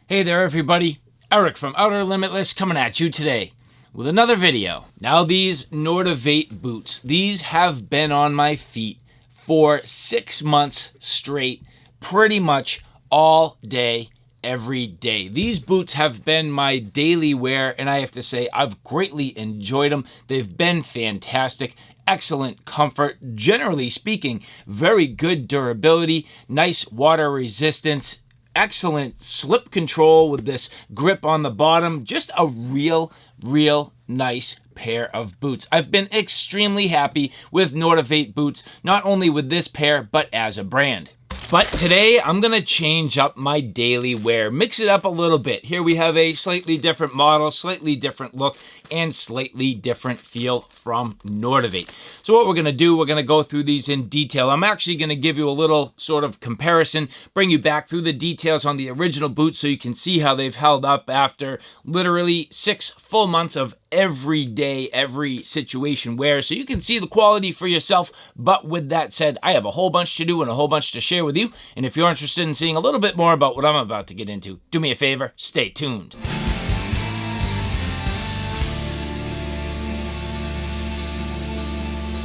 Hey there everybody, Eric from Outer Limitless coming at you today with another video. Now these Nortiv8 boots, these have been on my feet for 6 months straight, pretty much all day, every day. These boots have been my daily wear, and I have to say I've greatly enjoyed them. They've been fantastic. Excellent comfort, generally speaking, very good durability, nice water resistance, excellent slip control with this grip on the bottom. Just a real nice pair of boots. I've been extremely happy with Nortiv8 boots, not only with this pair, but as a brand. But today I'm gonna change up my daily wear, mix it up a little bit. Here we have a slightly different model, slightly different look, and slightly different feel from Nortiv8. So what we're gonna do, we're gonna go through these in detail. I'm actually gonna give you a little sort of comparison, bring you back through the details on the original boots so you can see how they've held up after literally 6 full months of every day, every situation wear, so you can see the quality for yourself. But with that said, I have a whole bunch to do and a whole bunch to share with you, and if you're interested in seeing a little bit more about what I'm about to get into, do me a favor, stay tuned.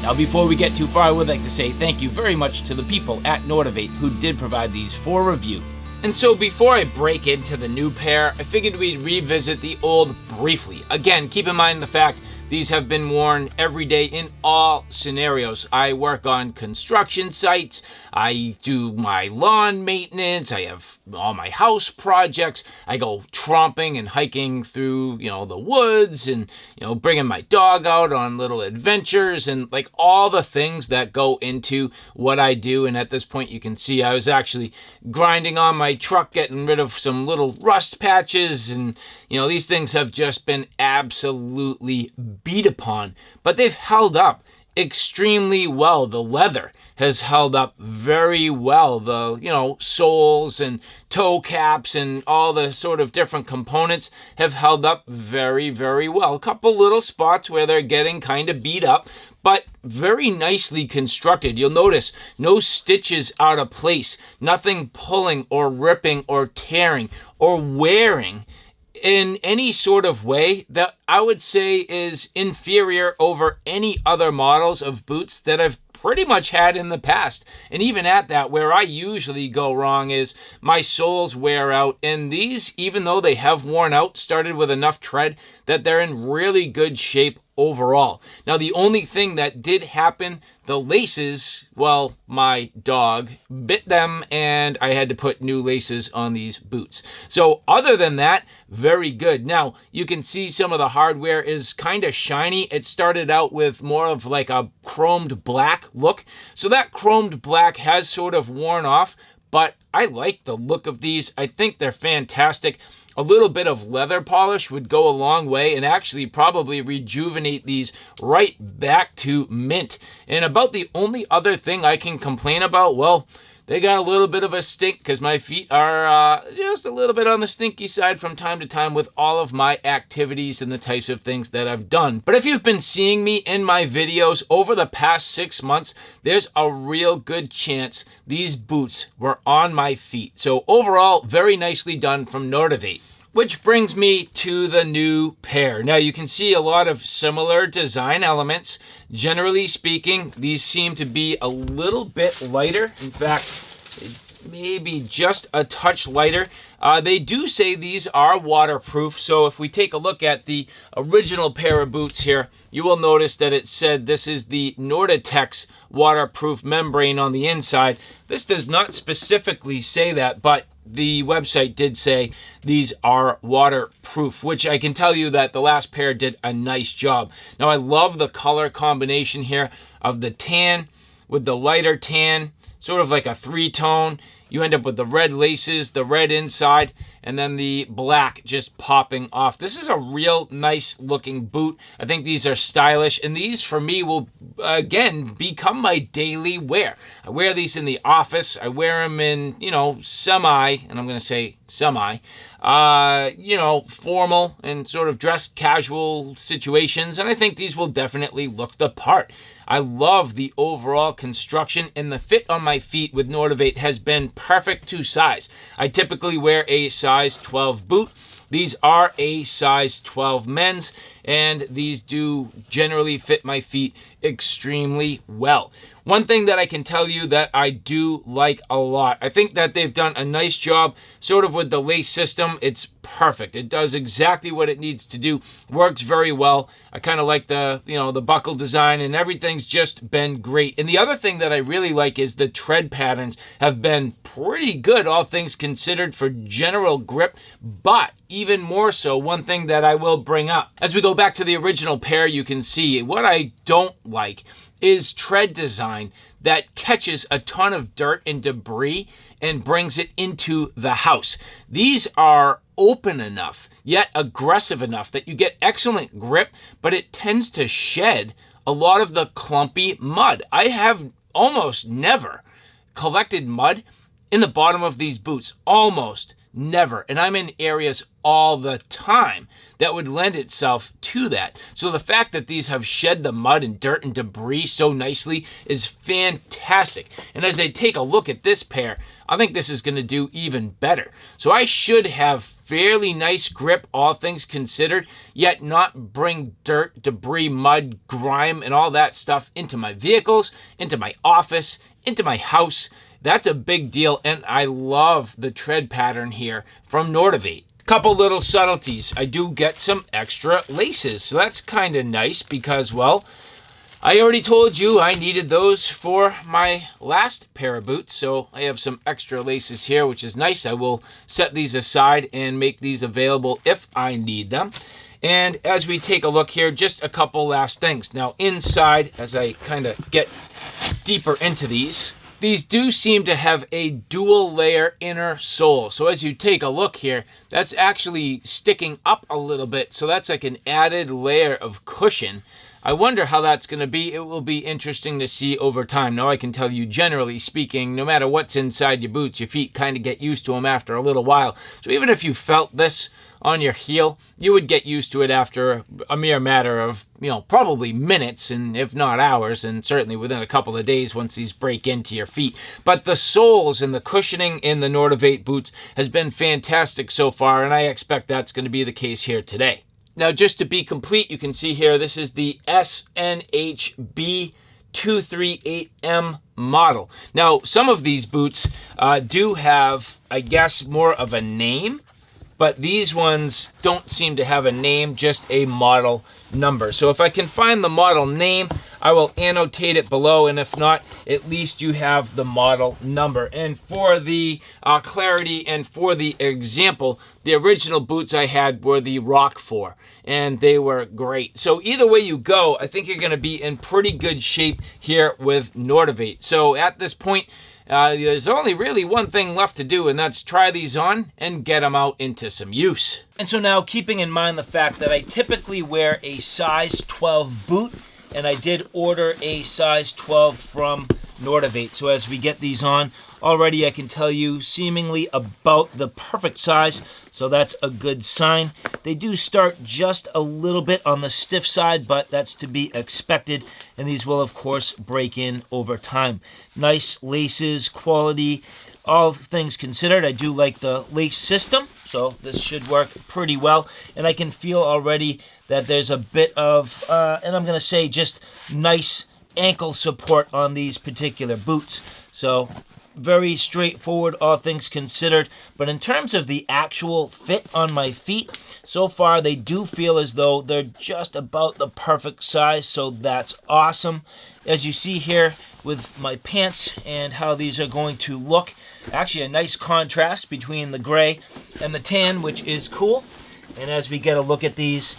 Now before we get too far, I would like to say thank you very much to the people at Nortiv8 who did provide these for review. And so before I break into the new pair, I figured we'd revisit the old briefly. Again, keep in mind the fact these have been worn every day in all scenarios. I work on construction sites, I do my lawn maintenance, I have all my house projects, I go tromping and hiking through, the woods and, bringing my dog out on little adventures and like all the things that go into what I do. And at this point you can see I was actually grinding on my truck, getting rid of some little rust patches, and these things have just been absolutely beat upon, but they've held up extremely well. The leather has held up very well. The, soles and toe caps and all the sort of different components have held up very well. A couple little spots where they're getting kind of beat up, but very nicely constructed. You'll notice no stitches out of place, nothing pulling or ripping or tearing or wearing in any sort of way that I would say is inferior over any other models of boots that I've pretty much had in the past. And even at that, where I usually go wrong is my soles wear out, and these, even though they have worn out, started with enough tread that they're in really good shape overall. Now the only thing that did happen, the laces, well, my dog bit them and I had to put new laces on these boots. So other than that, very good. Now you can see some of the hardware is kind of shiny. It started out with more of like a chromed black look, so that chromed black has sort of worn off, but I like the look of these. I think they're fantastic. A little bit of leather polish would go a long way and actually probably rejuvenate these right back to mint. And about the only other thing I can complain about, well, they got a little bit of a stink because my feet are just a little bit on the stinky side from time to time with all of my activities and the types of things that I've done. But if you've been seeing me in my videos over the past 6 months, there's a real good chance these boots were on my feet. So overall, very nicely done from Nortiv8. Which brings me to the new pair. Now you can see a lot of similar design elements. Generally speaking, these seem to be a little bit lighter. In fact, maybe just a touch lighter. They do say these are waterproof, so if we take a look at the original pair of boots here, you will notice that it said this is the Nortiv8 waterproof membrane on the inside. This does not specifically say that, but the website did say these are waterproof, which I can tell you that the last pair did a nice job. Now I love the color combination here of the tan with the lighter tan, sort of like a 3-tone. You end up with the red laces, the red inside, and then the black just popping off. This is a real nice looking boot. I think these are stylish, and these for me will again become my daily wear. I wear these in the office. I wear them in, and I'm going to say you know, formal and sort of dress casual situations, and I think these will definitely look the part. I love the overall construction, and the fit on my feet with Nortiv8 has been perfect to size. I typically wear a size 12 boot. These are a size 12 men's, and these do generally fit my feet extremely well. One thing that I can tell you that I do like a lot, I think that they've done a nice job sort of with the lace system. It's perfect. It does exactly what it needs to do. Works very well. I kind of like the, you know, the buckle design, and everything's just been great. And the other thing that I really like is the tread patterns have been pretty good, all things considered, for general grip. But even more so, one thing that I will bring up, as we go back to the original pair, you can see what I don't like is tread design that catches a ton of dirt and debris and brings it into the house. These are open enough, yet aggressive enough that you get excellent grip, but it tends to shed a lot of the clumpy mud. I have almost never collected mud in the bottom of these boots, almost never. And I'm in areas all the time that would lend itself to that. So the fact that these have shed the mud and dirt and debris so nicely is fantastic. And as I take a look at this pair, I think this is going to do even better. So I should have fairly nice grip, all things considered, yet not bring dirt, debris, mud, grime, and all that stuff into my vehicles, into my office, into my house. That's a big deal, and I love the tread pattern here from Nortiv8. Couple little subtleties. I do get some extra laces, so that's kind of nice because, well, I already told you I needed those for my last pair of boots, so I have some extra laces here, which is nice. I will set these aside and make these available if I need them. And as we take a look here, just a couple last things. Now, inside, as I kind of get deeper into these do seem to have a dual layer inner sole. So as you take a look here, that's actually sticking up a little bit. So that's like an added layer of cushion. I wonder how that's going to be. It will be interesting to see over time. Now, I can tell you, generally speaking, no matter what's inside your boots, your feet kind of get used to them after a little while. So even if you felt this on your heel, you would get used to it after a mere matter of, you know, probably minutes, and if not hours, and certainly within a couple of days once these break into your feet. But the soles and the cushioning in the Nortiv8 boots has been fantastic so far, and I expect that's going to be the case here today. Now, just to be complete, you can see here, this is the SNHB238M model. Now, some of these boots do have, I guess, more of a name, but these ones don't seem to have a name, just a model number. So if I can find the model name, I will annotate it below, and if not, at least you have the model number. And for the clarity and for the example, the original boots I had were the Rock 4, and they were great. So either way you go, I think you're going to be in pretty good shape here with Nortiv8. So at this point, there's only really one thing left to do, and that's try these on and get them out into some use. And so now, keeping in mind the fact that I typically wear a size 12 boot, and I did order a size 12 from Nortiv8. So as we get these on, already I can tell you seemingly about the perfect size, so that's a good sign. They do start just a little bit on the stiff side, but that's to be expected, and these will of course break in over time. Nice laces, quality, all things considered. I do like the lace system, so this should work pretty well, and I can feel already that there's a bit of, and I'm going to say just nice ankle support on these particular boots. So very straightforward, all things considered. But in terms of the actual fit on my feet, so far they do feel as though they're just about the perfect size, so that's awesome. As you see here with my pants and how these are going to look, actually a nice contrast between the gray and the tan, which is cool. And as we get a look at these,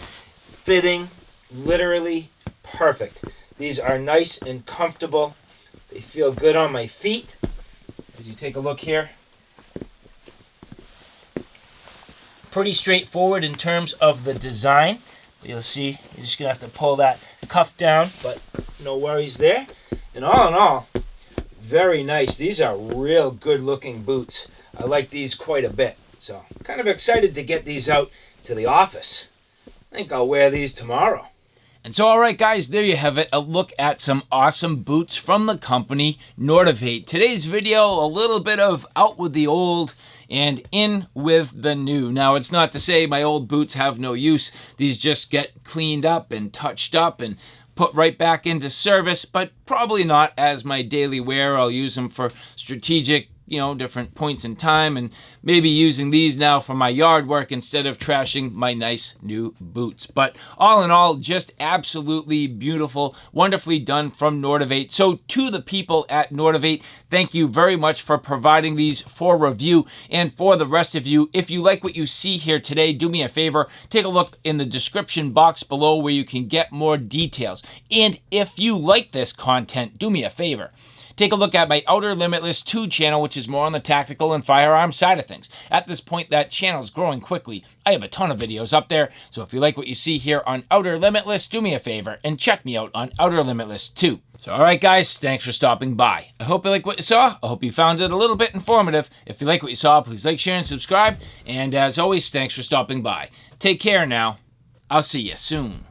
fitting literally perfect. These are nice and comfortable. They feel good on my feet. As you take a look here, pretty straightforward in terms of the design. You'll see, you're just gonna have to pull that cuff down, but no worries there. And all in all, very nice. These are real good looking boots. I like these quite a bit. So kind of excited to get these out to the office. I think I'll wear these tomorrow. And so, all right, guys, there you have it. A look at some awesome boots from the company Nortiv8. Today's video, a little bit of out with the old and in with the new. Now, it's not to say my old boots have no use. These just get cleaned up and touched up and put right back into service, but probably not as my daily wear. I'll use them for strategic, different points in time, and maybe using these now for my yard work instead of trashing my nice new boots. But all in all, just absolutely beautiful, wonderfully done from Nortiv8. So to the people at Nortiv8, thank you very much for providing these for review. And for the rest of you, if you like what you see here today, do me a favor, take a look in the description box below where you can get more details. And if you like this content, do me a favor, take a look at my Outer Limitless 2 channel, which is more on the tactical and firearm side of things. At this point, that channel is growing quickly. I have a ton of videos up there, so if you like what you see here on Outer Limitless, do me a favor and check me out on Outer Limitless 2. So, all right, guys, thanks for stopping by. I hope you like what you saw. I hope you found it a little bit informative. If you like what you saw, please like, share, and subscribe. And as always, thanks for stopping by. Take care now. I'll see you soon.